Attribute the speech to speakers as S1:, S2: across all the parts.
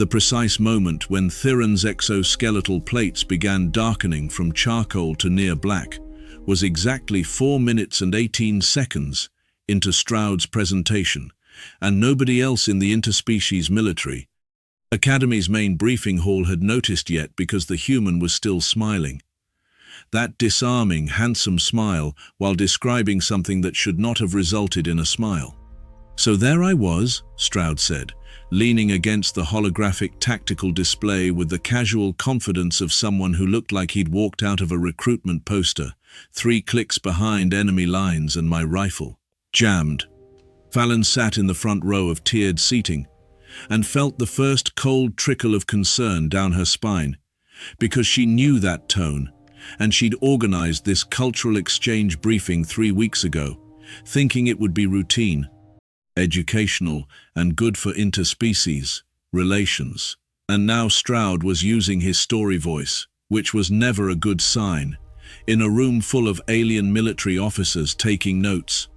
S1: The precise moment when Thiron's exoskeletal plates began darkening from charcoal to near black was exactly 4 minutes and 18 seconds into Stroud's presentation, and nobody else in the interspecies military Academy's main briefing hall had noticed yet, because the human was still smiling. That disarming, handsome smile while describing something that should not have resulted in a smile. "So there I was," Stroud said, leaning against the holographic tactical display with the casual confidence of someone who looked like he'd walked out of a recruitment poster, 3 clicks behind enemy lines and my rifle. Jammed. Fallon sat in the front row of tiered seating and felt the first cold trickle of concern down her spine, because she knew that tone, and she'd organized this cultural exchange briefing 3 weeks ago, thinking it would be routine, educational, and good for interspecies relations. And now Stroud was using his story voice, which was never a good sign, in a room full of alien military officers taking notes.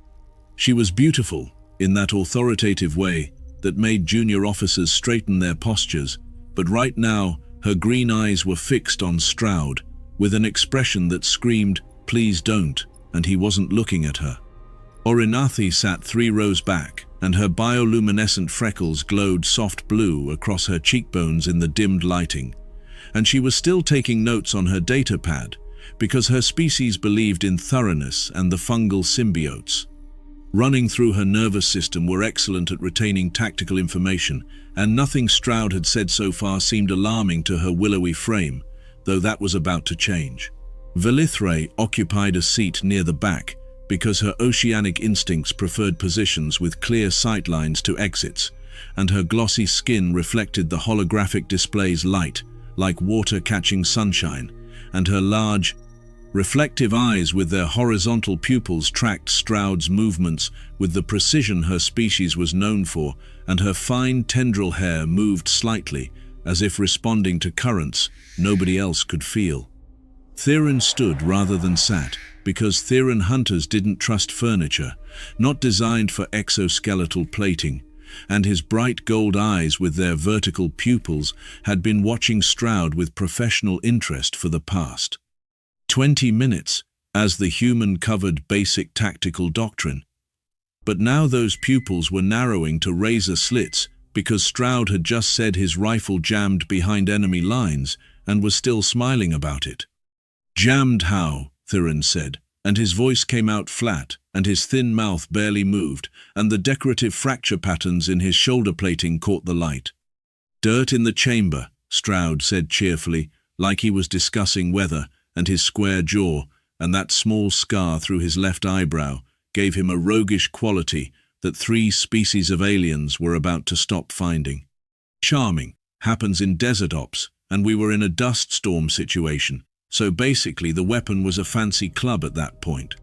S1: She was beautiful, in that authoritative way that made junior officers straighten their postures, but right now her green eyes were fixed on Stroud, with an expression that screamed, "Please don't," and he wasn't looking at her. Orinathi sat 3 rows back, and her bioluminescent freckles glowed soft blue across her cheekbones in the dimmed lighting, and she was still taking notes on her data pad, because her species believed in thoroughness and the fungal symbiotes. Running through her nervous system were excellent at retaining tactical information, and nothing Stroud had said so far seemed alarming to her willowy frame, though that was about to change. Velithre occupied a seat near the back, because her oceanic instincts preferred positions with clear sightlines to exits, and her glossy skin reflected the holographic display's light, like water catching sunshine, and her large, reflective eyes with their horizontal pupils tracked Stroud's movements with the precision her species was known for, and her fine tendril hair moved slightly, as if responding to currents nobody else could feel. Thiron stood rather than sat, because Thiron hunters didn't trust furniture, not designed for exoskeletal plating, and his bright gold eyes with their vertical pupils had been watching Stroud with professional interest for the past 20 minutes, as the human covered basic tactical doctrine. But now those pupils were narrowing to razor slits, because Stroud had just said his rifle jammed behind enemy lines and was still smiling about it. "Jammed how?" Thiron said, and his voice came out flat, and his thin mouth barely moved, and the decorative fracture patterns in his shoulder plating caught the light. "Dirt in the chamber," Stroud said cheerfully, like he was discussing weather, and his square jaw, and that small scar through his left eyebrow, gave him a roguish quality that 3 species of aliens were about to stop finding. "Charming. Happens in desert ops, and we were in a dust storm situation, so basically the weapon was a fancy club at that point."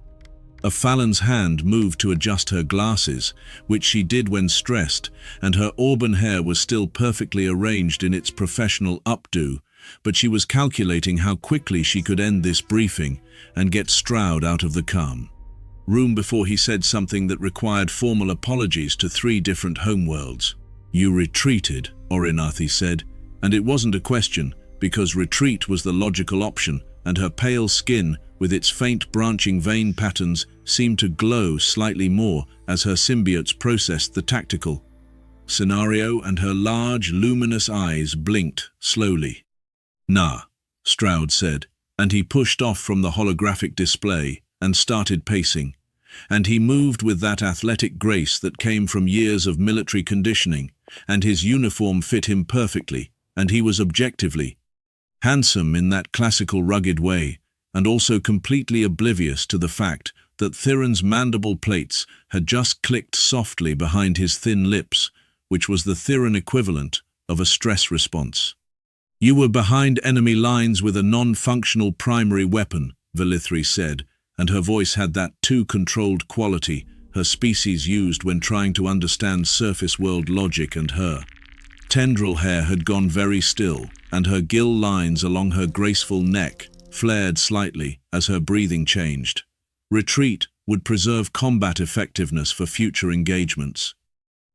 S1: A Fallon's hand moved to adjust her glasses, which she did when stressed, and her auburn hair was still perfectly arranged in its professional updo, but she was calculating how quickly she could end this briefing and get Stroud out of the calm room before he said something that required formal apologies to 3 different homeworlds. "You retreated," Orinathi said, and it wasn't a question, because retreat was the logical option, and her pale skin, with its faint branching vein patterns, seemed to glow slightly more as her symbiotes processed the tactical scenario, and her large, luminous eyes blinked slowly. "Nah," Stroud said, and he pushed off from the holographic display and started pacing, and he moved with that athletic grace that came from years of military conditioning, and his uniform fit him perfectly, and he was objectively handsome in that classical rugged way, and also completely oblivious to the fact that Thiron's mandible plates had just clicked softly behind his thin lips, which was the Thiron equivalent of a stress response. "You were behind enemy lines with a non-functional primary weapon," Velithre said, and her voice had that too-controlled quality her species used when trying to understand surface world logic, and her tendril hair had gone very still, and her gill lines along her graceful neck flared slightly as her breathing changed. "Retreat would preserve combat effectiveness for future engagements."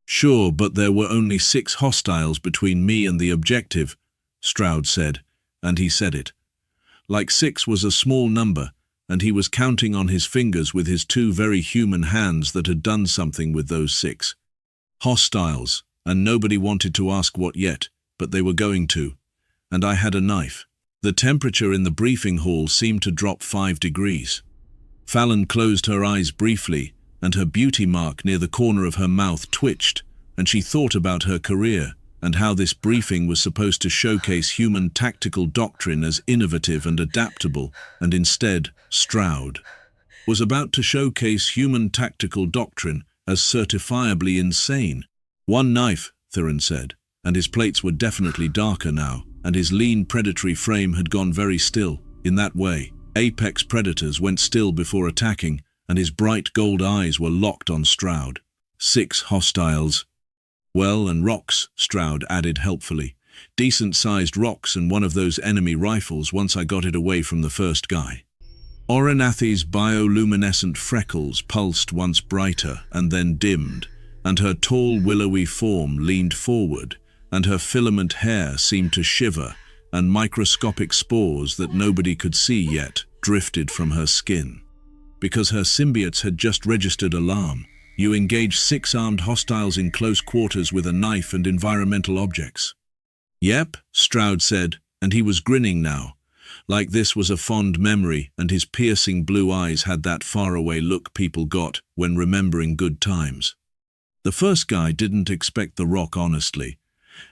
S1: Sure, but there were only 6 hostiles between me and the objective, Stroud said, and he said it. Like 6 was a small number, and he was counting on his fingers with his 2 very human hands that had done something with those 6. Hostiles, and nobody wanted to ask what yet, but they were going to. And I had a knife. The temperature in the briefing hall seemed to drop 5 degrees. Fallon closed her eyes briefly, and her beauty mark near the corner of her mouth twitched, and she thought about her career and how this briefing was supposed to showcase human tactical doctrine as innovative and adaptable, and instead, Stroud was about to showcase human tactical doctrine as certifiably insane. "One knife," Theron said, and his plates were definitely darker now, and his lean predatory frame had gone very still. In that way, apex predators went still before attacking, and his bright gold eyes were locked on Stroud. 6 hostiles. Well, and rocks, Stroud added helpfully. Decent-sized rocks and one of those enemy rifles once I got it away from the first guy. Oronathi's bioluminescent freckles pulsed once brighter and then dimmed, and her tall willowy form leaned forward, and her filament hair seemed to shiver, and microscopic spores that nobody could see yet drifted from her skin. Because her symbiotes had just registered alarm. You engage 6 armed hostiles in close quarters with a knife and environmental objects. Yep, Stroud said, and he was grinning now. Like this was a fond memory, and his piercing blue eyes had that faraway look people got when remembering good times. The first guy didn't expect the rock honestly,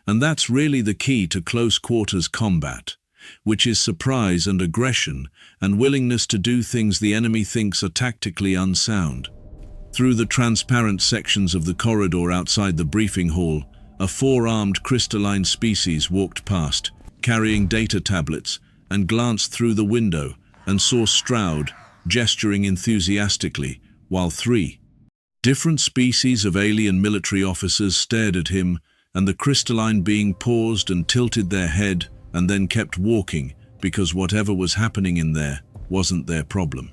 S1: and that's really the key to close quarters combat, which is surprise and aggression and willingness to do things the enemy thinks are tactically unsound. Through the transparent sections of the corridor outside the briefing hall, a 4-armed crystalline species walked past, carrying data tablets, and glanced through the window and saw Stroud gesturing enthusiastically, while 3 different species of alien military officers stared at him, and the crystalline being paused and tilted their head and then kept walking because whatever was happening in there wasn't their problem.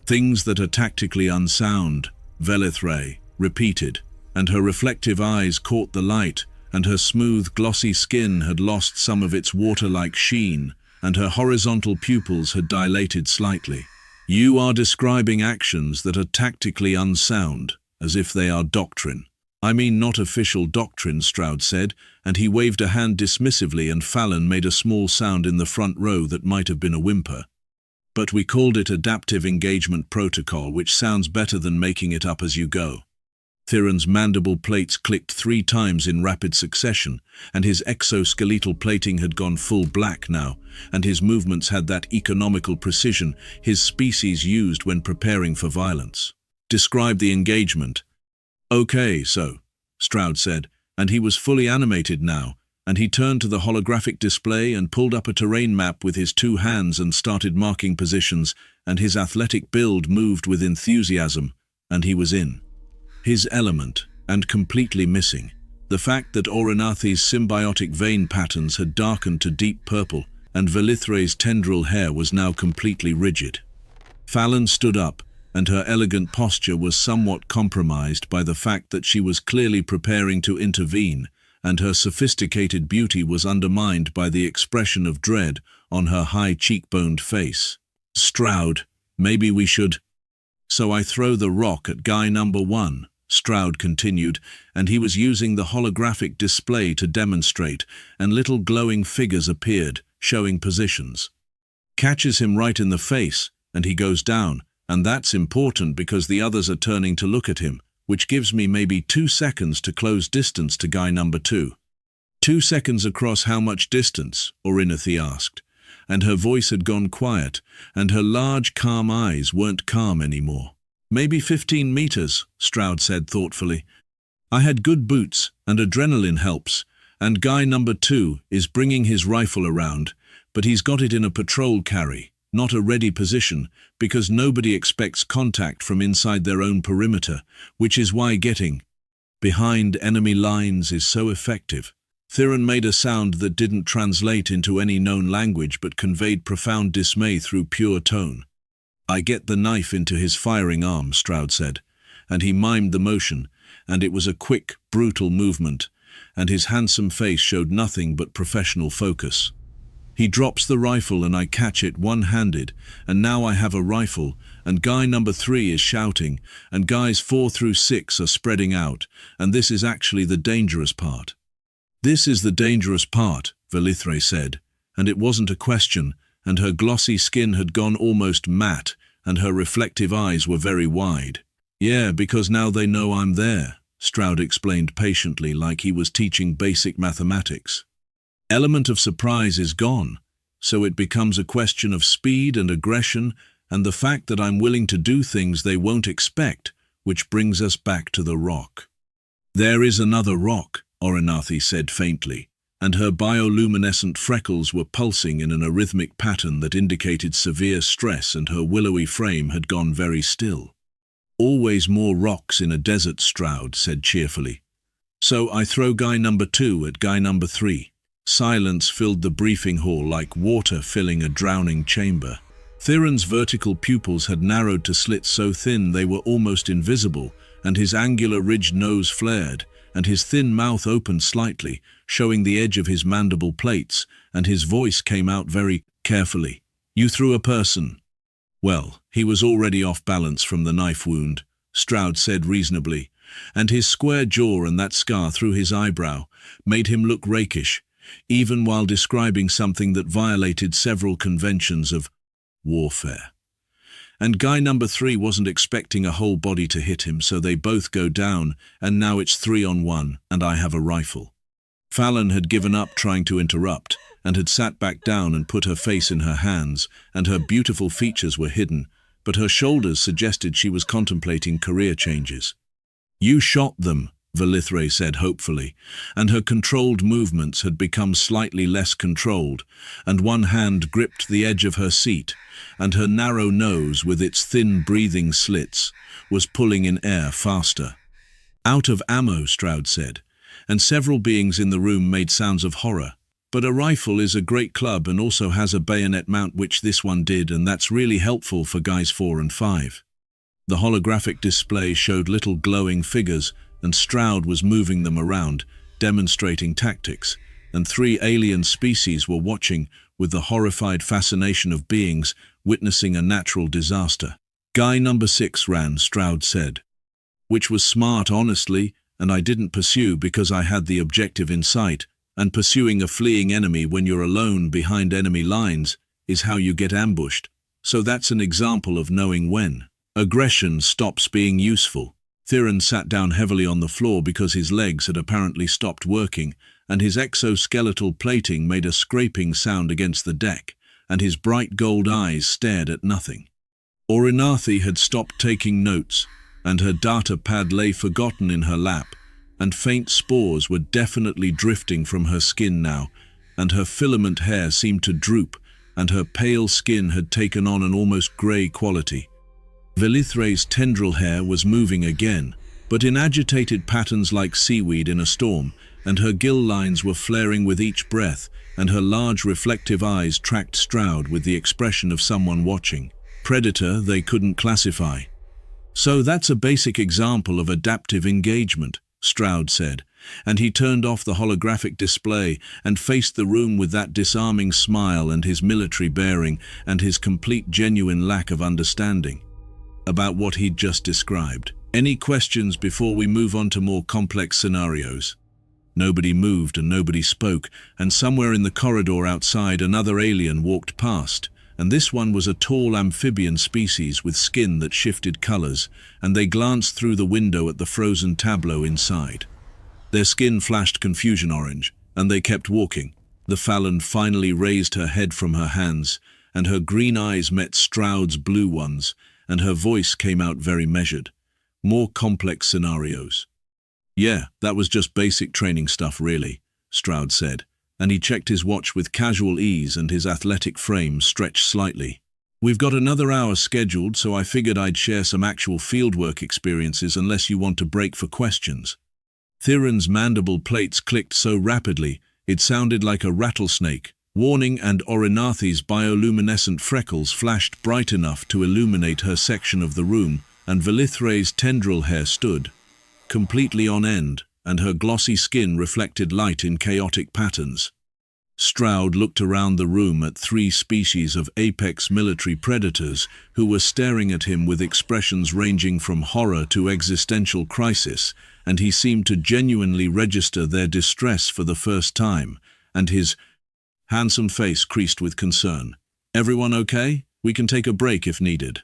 S1: "Things that are tactically unsound," Velithre repeated, and her reflective eyes caught the light, and her smooth, glossy skin had lost some of its water-like sheen, and her horizontal pupils had dilated slightly. "You are describing actions that are tactically unsound, as if they are doctrine." "I mean not official doctrine," Stroud said, and he waved a hand dismissively, and Fallon made a small sound in the front row that might have been a whimper. "But we called it adaptive engagement protocol, which sounds better than making it up as you go." Theron's mandible plates clicked 3 times in rapid succession, and his exoskeletal plating had gone full black now, and his movements had that economical precision his species used when preparing for violence. "Describe the engagement." "Okay, so," Stroud said, and he was fully animated now, and he turned to the holographic display and pulled up a terrain map with his 2 hands and started marking positions, and his athletic build moved with enthusiasm, and he was in his element, and completely missing the fact that Oronathi's symbiotic vein patterns had darkened to deep purple, and Velithre's tendril hair was now completely rigid. Fallon stood up, and her elegant posture was somewhat compromised by the fact that she was clearly preparing to intervene, and her sophisticated beauty was undermined by the expression of dread on her high cheekboned face. "Stroud, maybe we should—" "So I throw the rock at guy number 1, Stroud continued, and he was using the holographic display to demonstrate, and little glowing figures appeared, showing positions. "Catches him right in the face, and he goes down, and that's important because the others are turning to look at him, which gives me maybe 2 seconds to close distance to guy number 2. 2 seconds across how much distance?" Orinathi asked, and her voice had gone quiet, and her large, calm eyes weren't calm anymore. "Maybe 15 meters, Stroud said thoughtfully. "I had good boots, and adrenaline helps, and guy number 2 is bringing his rifle around, but he's got it in a patrol carry, not a ready position, because nobody expects contact from inside their own perimeter, which is why getting behind enemy lines is so effective." Theron made a sound that didn't translate into any known language but conveyed profound dismay through pure tone. "I get the knife into his firing arm," Stroud said, and he mimed the motion, and it was a quick, brutal movement, and his handsome face showed nothing but professional focus. He drops the rifle and I catch it one-handed, and now I have a rifle, and guy number 3 is shouting, and guys 4 through 6 are spreading out, and this is actually the dangerous part. This is the dangerous part, Velithre said, and it wasn't a question, and her glossy skin had gone almost matte, and her reflective eyes were very wide. Yeah, because now they know I'm there, Stroud explained patiently like he was teaching basic mathematics. Element of surprise is gone, so it becomes a question of speed and aggression and the fact that I'm willing to do things they won't expect, which brings us back to the rock. There is another rock, Orinathi said faintly, and her bioluminescent freckles were pulsing in an arrhythmic pattern that indicated severe stress, and her willowy frame had gone very still. Always more rocks in a desert, Stroud said cheerfully. So I throw guy number 2 at guy number 3. Silence filled the briefing hall like water filling a drowning chamber. Thiran's vertical pupils had narrowed to slits so thin they were almost invisible, and his angular ridged nose flared, and his thin mouth opened slightly, showing the edge of his mandible plates, and his voice came out very carefully. You threw a person. Well, he was already off balance from the knife wound, Stroud said reasonably, and his square jaw and that scar through his eyebrow made him look rakish, even while describing something that violated several conventions of warfare. And guy number 3 wasn't expecting a whole body to hit him, so they both go down, and now it's 3-on-1, and I have a rifle. Fallon had given up trying to interrupt, and had sat back down and put her face in her hands, and her beautiful features were hidden, but her shoulders suggested she was contemplating career changes. You shot them, Velithre said hopefully, and her controlled movements had become slightly less controlled, and one hand gripped the edge of her seat, and her narrow nose, with its thin breathing slits, was pulling in air faster. Out of ammo, Stroud said, and several beings in the room made sounds of horror. But a rifle is a great club and also has a bayonet mount, which this one did, and that's really helpful for guys 4 and 5. The holographic display showed little glowing figures, and Stroud was moving them around, demonstrating tactics, and 3 alien species were watching with the horrified fascination of beings witnessing a natural disaster. Guy number 6 ran, Stroud said. Which was smart, honestly, and I didn't pursue because I had the objective in sight, and pursuing a fleeing enemy when you're alone behind enemy lines is how you get ambushed. So that's an example of knowing when aggression stops being useful. Thiran sat down heavily on the floor because his legs had apparently stopped working, and his exoskeletal plating made a scraping sound against the deck, and his bright gold eyes stared at nothing. Orinathi had stopped taking notes, and her data pad lay forgotten in her lap, and faint spores were definitely drifting from her skin now, and her filament hair seemed to droop, and her pale skin had taken on an almost grey quality. Velithre's tendril hair was moving again, but in agitated patterns like seaweed in a storm, and her gill lines were flaring with each breath, and her large reflective eyes tracked Stroud with the expression of someone watching. Predator they couldn't classify. So that's a basic example of adaptive engagement, Stroud said, and he turned off the holographic display and faced the room with that disarming smile and his military bearing and his complete genuine lack of understanding about what he'd just described. Any questions before we move on to more complex scenarios? Nobody moved and nobody spoke, and somewhere in the corridor outside another alien walked past, and this one was a tall amphibian species with skin that shifted colors, and they glanced through the window at the frozen tableau inside. Their skin flashed confusion orange, and they kept walking. The Fallon finally raised her head from her hands, and her green eyes met Stroud's blue ones, and her voice came out very measured. More complex scenarios. Yeah, that was just basic training stuff really, Stroud said, and he checked his watch with casual ease and his athletic frame stretched slightly. We've got another hour scheduled, so I figured I'd share some actual fieldwork experiences unless you want to break for questions. Thiran's mandible plates clicked so rapidly, it sounded like a rattlesnake. Warning, and Orinathi's bioluminescent freckles flashed bright enough to illuminate her section of the room, and Velithre's tendril hair stood. completely on end, and her glossy skin reflected light in chaotic patterns. Stroud looked around the room at 3 species of apex military predators who were staring at him with expressions ranging from horror to existential crisis, and he seemed to genuinely register their distress for the first time, and his handsome face creased with concern. "Everyone okay? We can take a break if needed."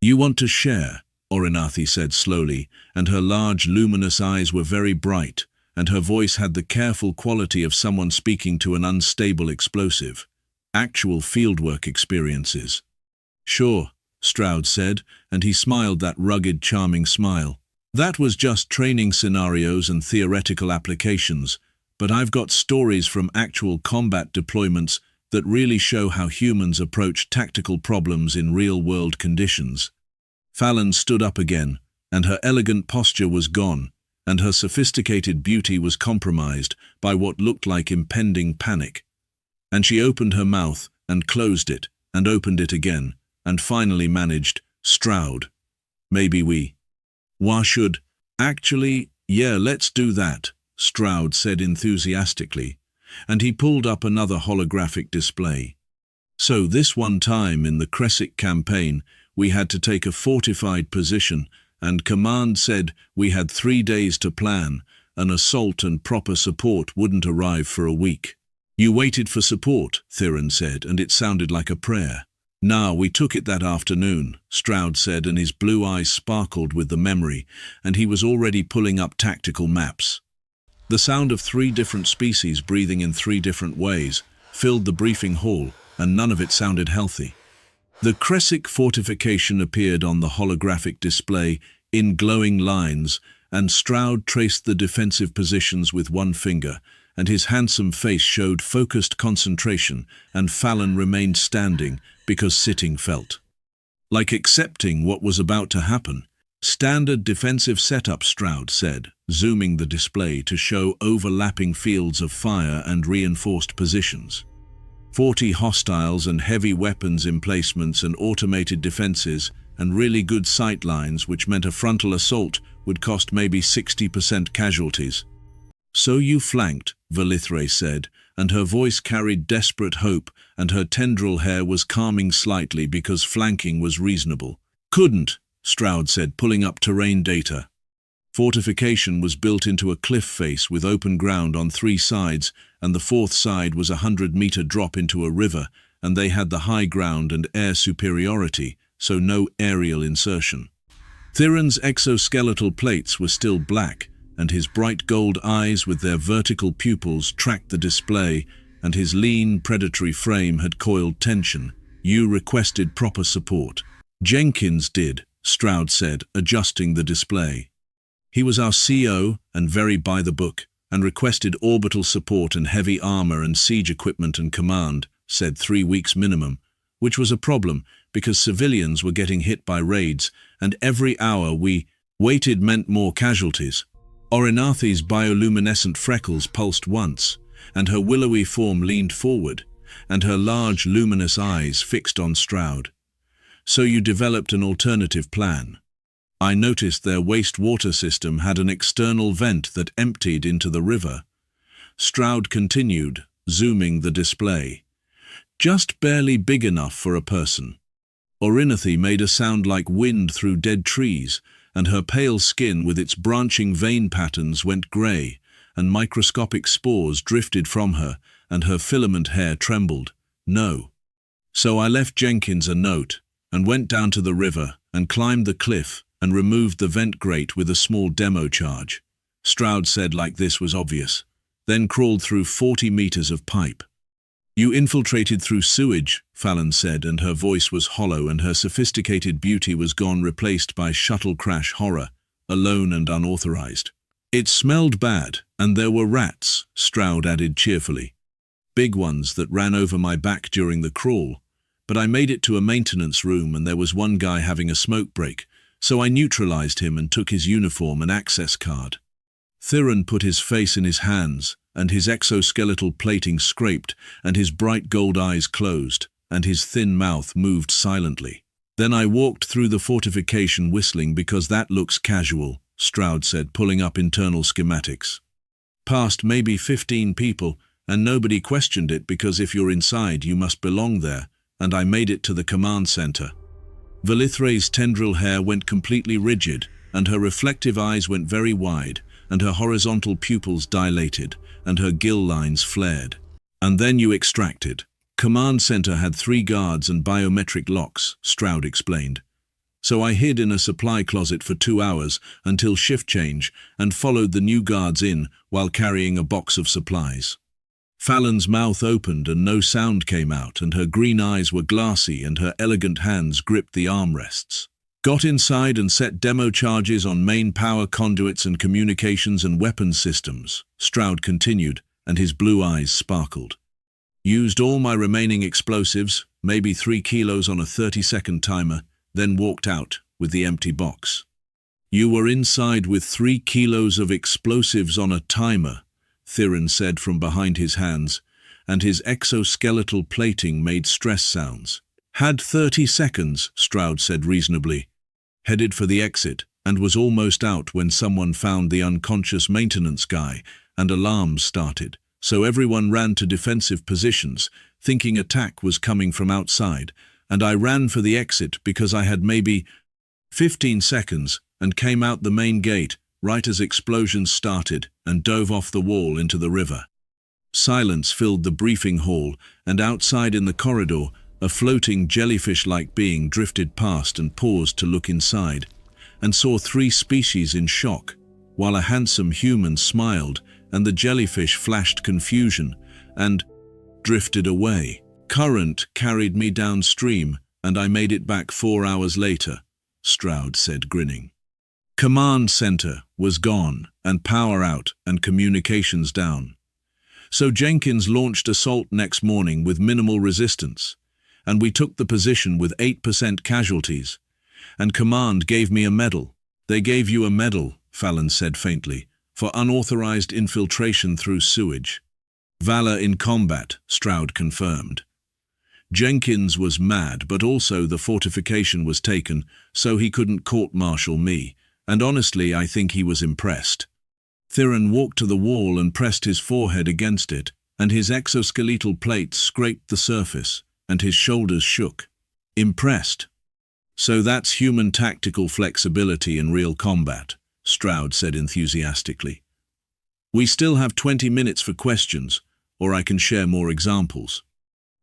S1: "You want to share," Orinathi said slowly, and her large luminous eyes were very bright, and her voice had the careful quality of someone speaking to an unstable explosive. "Actual fieldwork experiences." "Sure," Stroud said, and he smiled that rugged, charming smile. "That was just training scenarios and theoretical applications, but I've got stories from actual combat deployments that really show how humans approach tactical problems in real-world conditions." Fallon stood up again, and her elegant posture was gone, and her sophisticated beauty was compromised by what looked like impending panic. And she opened her mouth and closed it and opened it again, and finally managed, "Stroud, maybe we should, actually, yeah, let's do that," Stroud said enthusiastically, and he pulled up another holographic display. "So this one time in the Cresic campaign, we had to take a fortified position, and Command said we had 3 days to plan. An assault and proper support wouldn't arrive for a week." "You waited for support," Theron said, and it sounded like a prayer. "Nah, we took it that afternoon," Stroud said, and his blue eyes sparkled with the memory, and he was already pulling up tactical maps. The sound of 3 different species breathing in 3 different ways filled the briefing hall, and none of it sounded healthy. The Cresic fortification appeared on the holographic display in glowing lines, and Stroud traced the defensive positions with one finger, and his handsome face showed focused concentration, and Fallon remained standing because sitting felt like accepting what was about to happen. "Standard defensive setup," Stroud said, zooming the display to show overlapping fields of fire and reinforced positions. 40 hostiles and heavy weapons emplacements and automated defenses and really good sight lines, which meant a frontal assault would cost maybe 60% casualties. "So you flanked," Velithre said, and her voice carried desperate hope, and her tendril hair was calming slightly because flanking was reasonable. "Couldn't," Stroud said, pulling up terrain data. Fortification was built into a cliff face with open ground on 3 sides, and the 4th side was a 100-meter drop into a river, and they had the high ground and air superiority, so no aerial insertion. Theron's exoskeletal plates were still black, and his bright gold eyes with their vertical pupils tracked the display, and his lean, predatory frame had coiled tension. "You requested proper support." "Jenkins did," Stroud said, adjusting the display. "He was our CO and very by the book, and requested orbital support and heavy armor and siege equipment, and Command said 3 weeks minimum, which was a problem because civilians were getting hit by raids, and every hour we waited meant more casualties." Orinathi's bioluminescent freckles pulsed once, and her willowy form leaned forward, and her large luminous eyes fixed on Stroud. "So you developed an alternative plan?" "I noticed their wastewater system had an external vent that emptied into the river." Stroud continued, zooming the display. "Just barely big enough for a person." Orinathi made a sound like wind through dead trees, and her pale skin with its branching vein patterns went grey, and microscopic spores drifted from her, and her filament hair trembled. "No." "So I left Jenkins a note, and went down to the river, and climbed the cliff, and removed the vent grate with a small demo charge," Stroud said like this was obvious, "then crawled through 40 meters of pipe." "You infiltrated through sewage," Fallon said, and her voice was hollow, and her sophisticated beauty was gone, replaced by shuttle crash horror, alone and unauthorized. "It smelled bad, and there were rats," Stroud added cheerfully. "Big ones that ran over my back during the crawl, but I made it to a maintenance room and there was one guy having a smoke break, so I neutralized him and took his uniform and access card." Theron put his face in his hands, and his exoskeletal plating scraped, and his bright gold eyes closed, and his thin mouth moved silently. "Then I walked through the fortification whistling because that looks casual," Stroud said, pulling up internal schematics. "Past maybe 15 people, and nobody questioned it because if you're inside, you must belong there, and I made it to the command center." Velithre's tendril hair went completely rigid, and her reflective eyes went very wide, and her horizontal pupils dilated, and her gill lines flared. "And then you extracted." "Command center had 3 guards and biometric locks," Stroud explained. "So I hid in a supply closet for 2 hours until shift change and followed the new guards in while carrying a box of supplies." Fallon's mouth opened and no sound came out, and her green eyes were glassy and her elegant hands gripped the armrests. "Got inside and set demo charges on main power conduits and communications and weapons systems," Stroud continued, and his blue eyes sparkled. "Used all my remaining explosives, maybe 3 kilos on a 30-second timer, then walked out with the empty box." "You were inside with 3 kilos of explosives on a timer," Thirin said from behind his hands, and his exoskeletal plating made stress sounds. "Had 30 seconds, Stroud said reasonably. "Headed for the exit, and was almost out when someone found the unconscious maintenance guy, and alarms started. So everyone ran to defensive positions, thinking attack was coming from outside, and I ran for the exit because I had maybe 15 seconds and came out the main gate right as explosions started and dove off the wall into the river." Silence filled the briefing hall, and outside in the corridor, a floating jellyfish-like being drifted past and paused to look inside, and saw 3 species in shock, while a handsome human smiled, and the jellyfish flashed confusion and drifted away. "Current carried me downstream, and I made it back 4 hours later," Stroud said, grinning. "Command center was gone, and power out, and communications down. So Jenkins launched assault next morning with minimal resistance, and we took the position with 8% casualties, and command gave me a medal." "They gave you a medal," Fallon said faintly, "for unauthorized infiltration through sewage." "Valor in combat," Stroud confirmed. "Jenkins was mad, but also the fortification was taken, so he couldn't court-martial me, and honestly I think he was impressed." Thirin walked to the wall and pressed his forehead against it, and his exoskeletal plates scraped the surface, and his shoulders shook. "Impressed? So that's human tactical flexibility in real combat," Stroud said enthusiastically. "We still have 20 minutes for questions, or I can share more examples."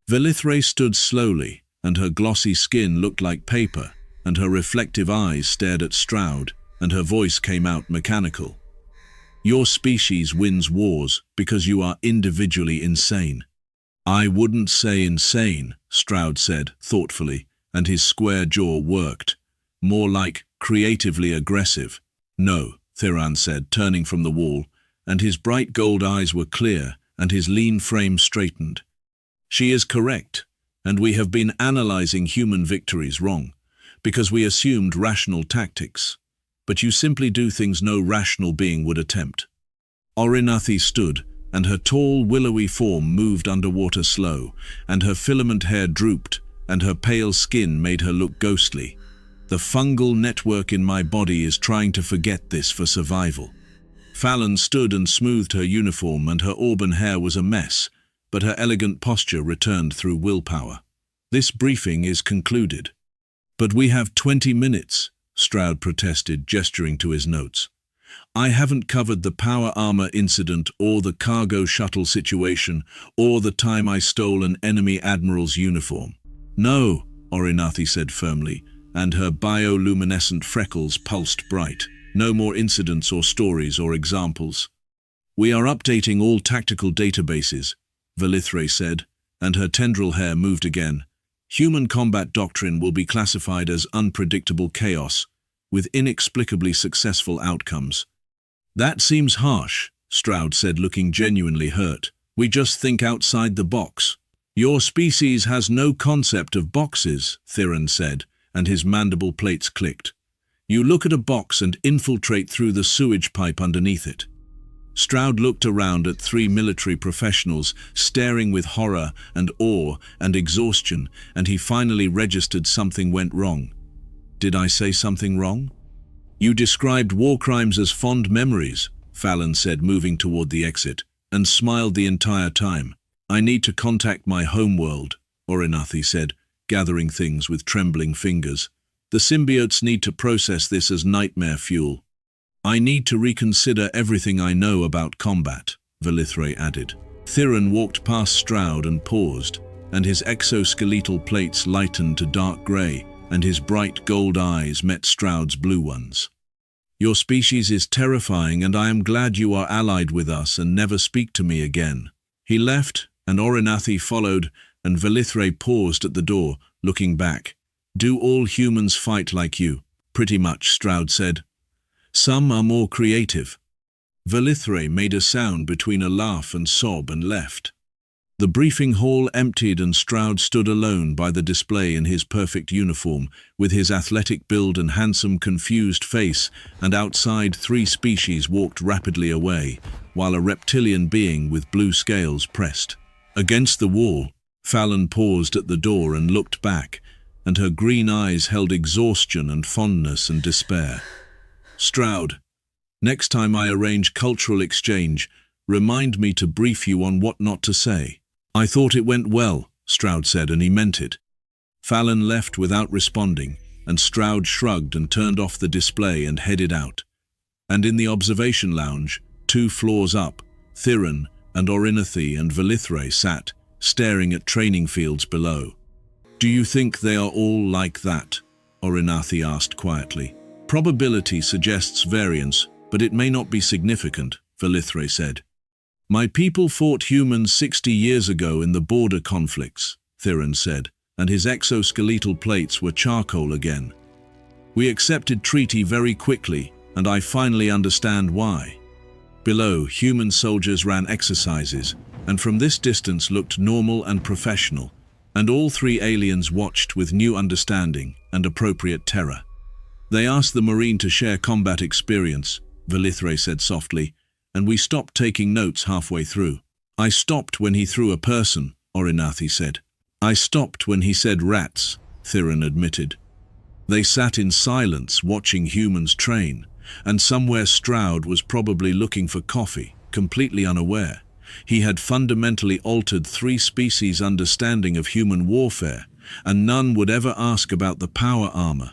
S1: Velithre stood slowly, and her glossy skin looked like paper, and her reflective eyes stared at Stroud, and her voice came out mechanical. "Your species wins wars because you are individually insane." "I wouldn't say insane," Stroud said thoughtfully, and his square jaw worked. "More like creatively aggressive." "No," Thiran said, turning from the wall, and his bright gold eyes were clear, and his lean frame straightened. "She is correct, and we have been analyzing human victories wrong, because we assumed rational tactics. But you simply do things no rational being would attempt." Orinathi stood, and her tall, willowy form moved underwater slow, and her filament hair drooped, and her pale skin made her look ghostly. "The fungal network in my body is trying to forget this for survival." Fallon stood and smoothed her uniform, and her auburn hair was a mess, but her elegant posture returned through willpower. "This briefing is concluded." "But we have 20 minutes, Stroud protested, gesturing to his notes. "I haven't covered the power armor incident or the cargo shuttle situation or the time I stole an enemy admiral's uniform." "No," Orinathi said firmly, and her bioluminescent freckles pulsed bright. "No more incidents or stories or examples." "We are updating all tactical databases," Velithre said, and her tendril hair moved again. "Human combat doctrine will be classified as unpredictable chaos, with inexplicably successful outcomes." "That seems harsh," Stroud said, looking genuinely hurt. "We just think outside the box." "Your species has no concept of boxes," Thirin said, and his mandible plates clicked. "You look at a box and infiltrate through the sewage pipe underneath it." Stroud looked around at 3 military professionals, staring with horror and awe and exhaustion, and he finally registered something went wrong. "Did I say something wrong?" You described war crimes as fond memories, Fallon said, moving toward the exit, and smiled the entire time. I need to contact my homeworld, Orinathi said, gathering things with trembling fingers. The symbiotes need to process this as nightmare fuel. I need to reconsider everything I know about combat, Velithre added. Thiran walked past Stroud and paused, and his exoskeletal plates lightened to dark grey, and his bright gold eyes met Stroud's blue ones. Your species is terrifying, and I am glad you are allied with us and never speak to me again. He left, and Orinathi followed, and Velithre paused at the door, looking back. Do all humans fight like you? Pretty much, Stroud said. Some are more creative. Velithre made a sound between a laugh and sob and left. The briefing hall emptied, and Stroud stood alone by the display in his perfect uniform, with his athletic build and handsome, confused face, and outside 3 species walked rapidly away, while a reptilian being with blue scales pressed. Against the wall, Fallon paused at the door and looked back, and her green eyes held exhaustion and fondness and despair. Stroud, next time I arrange cultural exchange, remind me to brief you on what not to say. I thought it went well, Stroud said, and he meant it. Fallon left without responding, and Stroud shrugged and turned off the display and headed out. And in the observation lounge, 2 floors up, Thiran and Orinathi and Velithre sat, staring at training fields below. Do you think they are all like that? Orinathi asked quietly. Probability suggests variance, but it may not be significant, Velithre said. My people fought humans 60 years ago in the border conflicts, Thiran said, and his exoskeletal plates were charcoal again. We accepted treaty very quickly, and I finally understand why. Below, human soldiers ran exercises, and from this distance looked normal and professional, and all 3 aliens watched with new understanding and appropriate terror. They asked the Marine to share combat experience, Velithre said softly, and we stopped taking notes halfway through. I stopped when he threw a person, Orinathi said. I stopped when he said rats, Thiran admitted. They sat in silence watching humans train, and somewhere Stroud was probably looking for coffee, completely unaware. He had fundamentally altered 3 species' understanding of human warfare, and none would ever ask about the power armor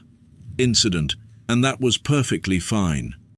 S1: incident, and that was perfectly fine.